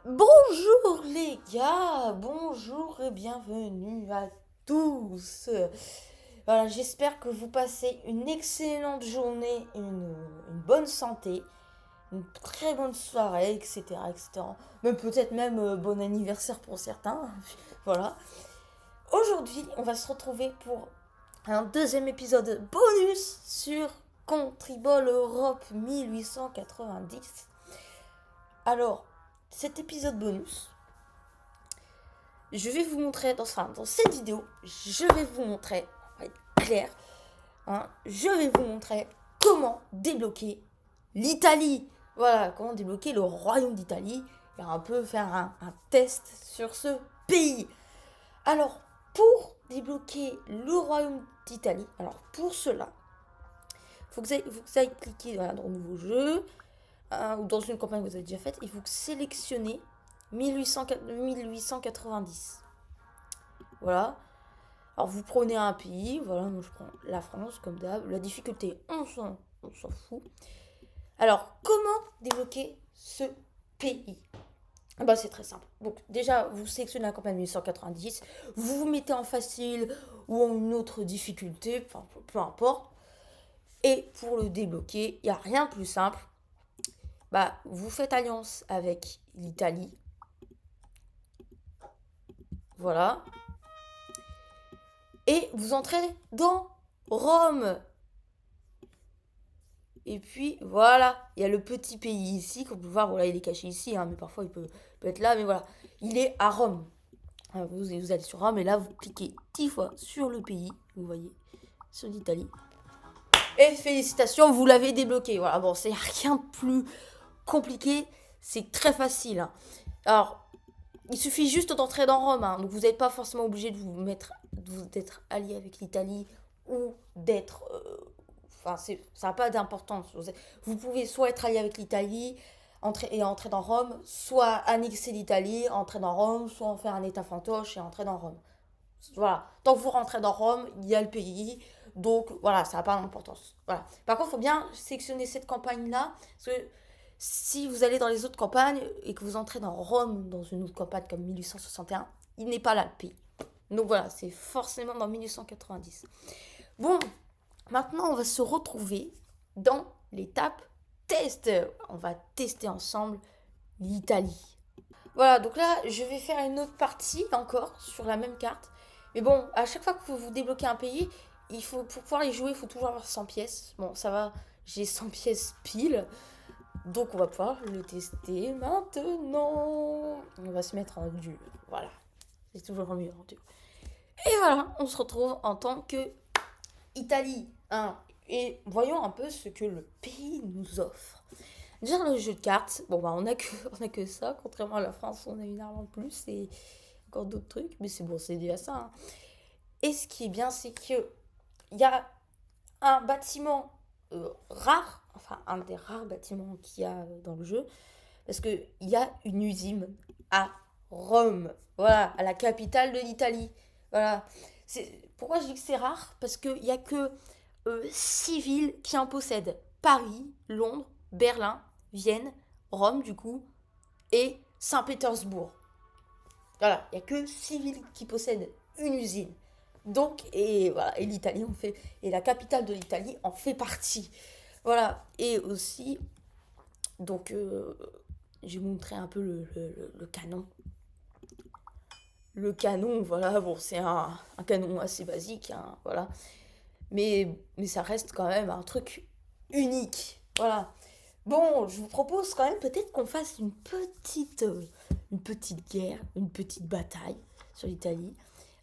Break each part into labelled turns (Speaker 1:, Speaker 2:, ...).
Speaker 1: Bonjour les gars, bonjour et bienvenue à tous. Voilà, j'espère que vous passez une excellente journée, une bonne santé, une très bonne soirée, etc., etc. Même peut-être même bon anniversaire pour certains. Voilà. Aujourd'hui, on va se retrouver pour un deuxième épisode bonus sur Contribol Europe 1890. Alors, cet épisode bonus, je vais vous montrer, dans cette vidéo, je vais vous montrer, on va être clair, hein, je vais vous montrer comment débloquer l'Italie. Voilà, comment débloquer le royaume d'Italie et un peu faire un test sur ce pays. Alors, pour débloquer le royaume d'Italie, alors pour cela, vous allez cliquer dans Nouveau jeu, ou dans une campagne que vous avez déjà faite, et vous sélectionnez 1890. Voilà. Alors vous prenez un pays, voilà, moi je prends la France comme d'hab. La difficulté, on s'en fout. Alors, comment débloquer ce pays? Bah, c'est très simple. Donc déjà, vous sélectionnez la campagne 1890, vous vous mettez en facile ou en une autre difficulté, enfin, peu importe. Et pour le débloquer, il n'y a rien de plus simple. Bah, vous faites alliance avec l'Italie. Voilà. Et vous entrez dans Rome. Et puis voilà, il y a le petit pays ici, qu'on peut voir, voilà, il est caché ici, hein, mais parfois il peut être là, mais voilà, il est à Rome. Alors, vous allez sur Rome et là vous cliquez 10 fois sur le pays, vous voyez, sur l'Italie. Et félicitations, vous l'avez débloqué. Voilà, bon, c'est rien de plus compliqué, c'est très facile, hein. Alors, il suffit juste d'entrer dans Rome, hein, donc vous n'êtes pas forcément obligé d'être allié avec l'Italie ou d'être enfin, ça n'a pas d'importance. Vous pouvez soit être allié avec l'Italie entrer dans Rome, soit annexer l'Italie, entrer dans Rome, soit en faire un état fantoche et entrer dans Rome. Voilà. Tant que vous rentrez dans Rome, il y a le pays. Donc voilà, ça n'a pas d'importance. Voilà. Par contre, il faut bien sélectionner cette campagne-là. Parce que si vous allez dans les autres campagnes et que vous entrez dans Rome, dans une autre campagne comme 1861, il n'est pas là le pays. Donc voilà, c'est forcément dans 1890. Bon, maintenant, on va se retrouver dans l'étape test. On va tester ensemble l'Italie. Voilà, donc là, je vais faire une autre partie encore sur la même carte. Mais bon, à chaque fois que vous débloquez un pays, pour pouvoir y jouer, il faut toujours avoir 100 pièces. Bon, ça va, j'ai 100 pièces pile. Donc on va pouvoir le tester maintenant. On va se mettre en dur. Voilà, c'est toujours mieux en dur. Et voilà, on se retrouve en tant que Italie, hein. Et voyons un peu ce que le pays nous offre. Déjà dans le jeu de cartes, bon bah on a que ça, contrairement à la France, on a une arme en plus et encore d'autres trucs, mais c'est bon, c'est déjà ça, hein. Et ce qui est bien, c'est que il y a un bâtiment rare, enfin un des rares bâtiments qu'il y a dans le jeu, parce qu'il y a une usine à Rome, voilà, à la capitale de l'Italie. Voilà. Pourquoi je dis que c'est rare? Parce qu'il n'y a que 6 villes qui en possèdent. Paris, Londres, Berlin, Vienne, Rome du coup, et Saint-Pétersbourg. Voilà, il n'y a que 6 villes qui possèdent une usine. Donc, et voilà, et l'Italie en fait, et la capitale de l'Italie en fait partie. Voilà, et aussi, donc, j'ai montré un peu le canon. Le canon, voilà, bon, c'est un canon assez basique, hein, voilà. Mais ça reste quand même un truc unique. Voilà. Bon, je vous propose quand même peut-être qu'on fasse une petite guerre, une petite bataille sur l'Italie.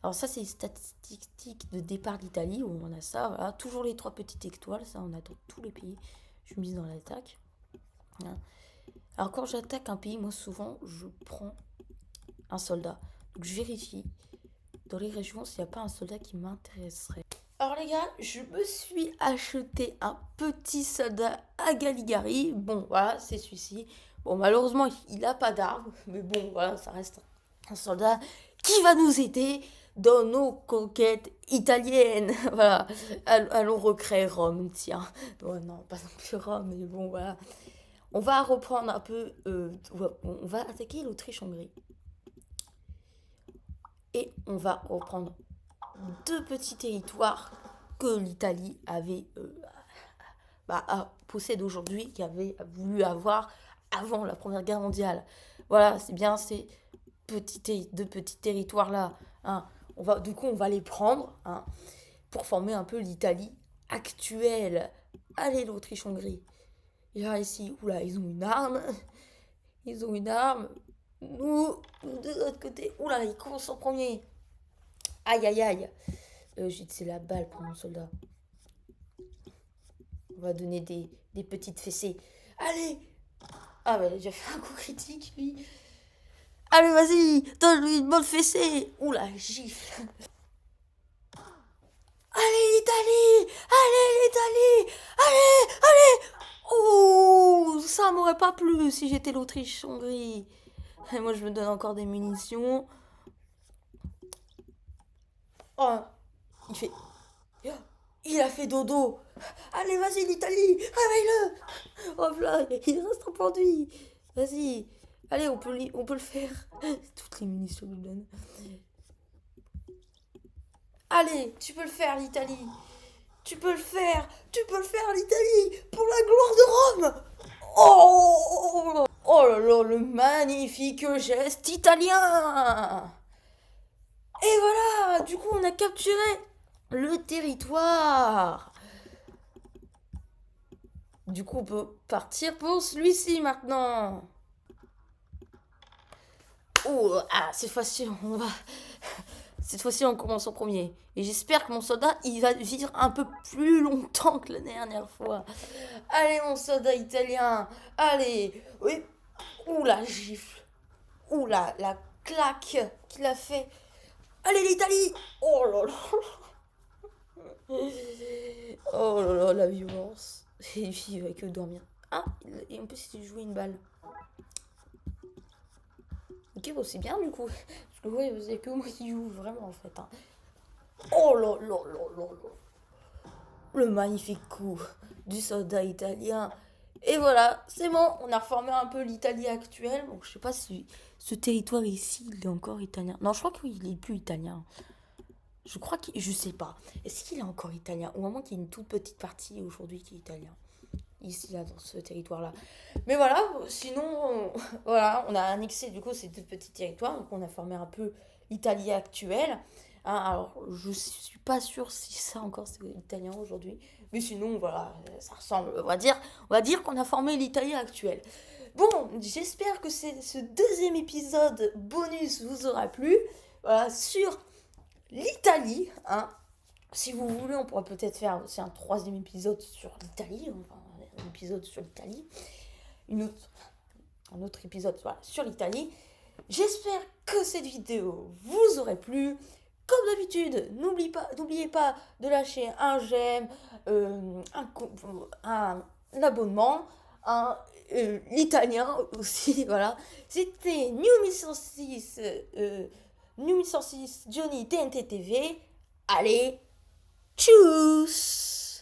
Speaker 1: Alors ça, c'est les statistiques de départ d'Italie, où on a ça, voilà. Toujours les 3 petites étoiles, ça on a dans tous les pays. Je suis mise dans l'attaque, hein. Alors quand j'attaque un pays, moi souvent, je prends un soldat. Donc je vérifie dans les régions s'il n'y a pas un soldat qui m'intéresserait. Alors les gars, je me suis acheté un petit soldat à Galigari. Bon, voilà, c'est celui-ci. Bon, malheureusement, il n'a pas d'arme. Mais bon, voilà, ça reste un soldat qui va nous aider dans nos conquêtes italiennes. Voilà, allons recréer Rome, tiens. Bon, non, pas non plus Rome, mais bon, voilà. on va reprendre un peu, on va attaquer l'Autriche-Hongrie. Et on va reprendre deux petits territoires que l'Italie avait possède aujourd'hui, qui avait voulu avoir avant la Première Guerre mondiale. Voilà, c'est bien ces deux petits territoires-là. Hein. Du coup, on va les prendre pour former un peu l'Italie actuelle. Allez, l'Autriche-Hongrie. Et là, ici, oula, ils ont une arme. Ils ont une arme. Nous de l'autre côté, oula, ils commencent en premier. Aïe, aïe, aïe. J'ai tiré la balle pour mon soldat. On va donner des petites fessées. Allez. Ah, bah, il a déjà fait un coup critique, lui. Allez, vas-y, donne-lui une bonne fessée. Oula, gifle. Allez, l'Italie. Allez, l'Italie. Allez, allez. Oh, ça m'aurait pas plu si j'étais l'Autriche-Hongrie. Et moi, je me donne encore des munitions. Oh, il fait... Il a fait dodo. Allez, vas-y, l'Italie. Réveille-le. Hop là, il reste pendu. Vas-y. Allez, on peut le faire. Toutes les munitions nous donnent. Allez, tu peux le faire, l'Italie. Tu peux le faire. Tu peux le faire, l'Italie. Pour la gloire de Rome. Oh, oh là là, le magnifique geste italien. Et voilà, du coup, on a capturé le territoire. Du coup, on peut partir pour celui-ci maintenant. Oh, cette fois-ci, on commence en premier. Et j'espère que mon soldat, il va vivre un peu plus longtemps que la dernière fois. Allez, mon soldat italien. Allez. Oui. Ouh, la gifle. Ouh, la claque qu'il a fait. Allez, l'Italie. Oh là là. Oh là là, la violence. Et puis, il va que dormir. Ah, et en plus, il jouait une balle. Ok, bon, c'est bien du coup. Parce que ouais, c'est que moi qui joue vraiment en fait. Hein. Oh là là là là là. Le magnifique coup du soldat italien. Et voilà, c'est bon, on a reformé un peu l'Italie actuelle. Bon, je sais pas si ce territoire ici, il est encore italien. Non, je crois qu'il est plus italien. Je crois que... Je sais pas. Est-ce qu'il est encore italien? Au moment qu'il y a une toute petite partie aujourd'hui qui est italien. Ici, là, dans ce territoire-là. Mais voilà, sinon, voilà, on a annexé du coup ces deux petits territoires. Donc, on a formé un peu l'Italie actuelle. Hein, alors, je suis pas sûre si ça encore c'est italien aujourd'hui. Mais sinon, voilà, ça ressemble. On va dire qu'on a formé l'Italie actuelle. Bon, j'espère que ce deuxième épisode bonus vous aura plu. Voilà, sur l'Italie. Hein. Si vous voulez, on pourrait peut-être faire aussi un troisième épisode sur l'Italie. Enfin, un épisode sur l'Italie. Un autre épisode voilà, sur l'Italie. J'espère que cette vidéo vous aurait plu. Comme d'habitude, n'oubliez pas de lâcher un j'aime, un abonnement, l'italien aussi, voilà. C'était New 1106, New 1106 Johnny TNT TV. Allez, tchuss!